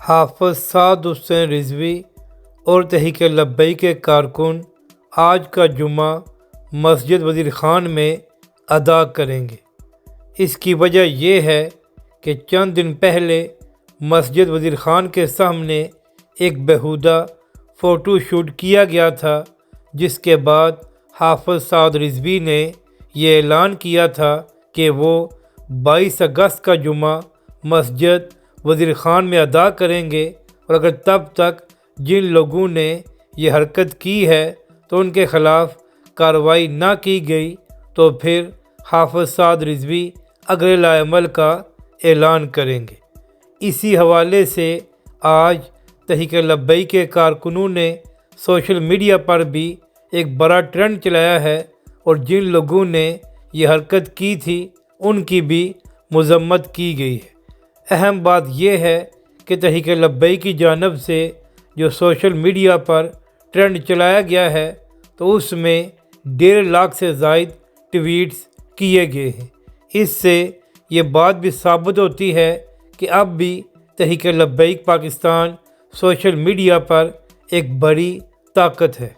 حافظ سعد حسین رضوی اور تحریک لبیک کے کارکن آج کا جمعہ مسجد وزیر خان میں ادا کریں گے۔ اس کی وجہ یہ ہے کہ چند دن پہلے مسجد وزیر خان کے سامنے ایک بیہودہ فوٹو شوٹ کیا گیا تھا، جس کے بعد حافظ سعد رضوی نے یہ اعلان کیا تھا کہ وہ 22 اگست کا جمعہ مسجد وزیر خان میں ادا کریں گے، اور اگر تب تک جن لوگوں نے یہ حرکت کی ہے تو ان کے خلاف کارروائی نہ کی گئی تو پھر حافظ سعد رضوی اگلے لائحہ کا اعلان کریں گے۔ اسی حوالے سے آج تحریک لبیک کے کارکنوں نے سوشل میڈیا پر بھی ایک بڑا ٹرینڈ چلایا ہے، اور جن لوگوں نے یہ حرکت کی تھی ان کی بھی مذمت کی گئی ہے۔ اہم بات یہ ہے کہ تحریک لبیک کی جانب سے جو سوشل میڈیا پر ٹرینڈ چلایا گیا ہے تو اس میں 1.5 لاکھ سے زائد ٹویٹس کیے گئے ہیں۔ اس سے یہ بات بھی ثابت ہوتی ہے کہ اب بھی تحریک لبیک پاکستان سوشل میڈیا پر ایک بڑی طاقت ہے۔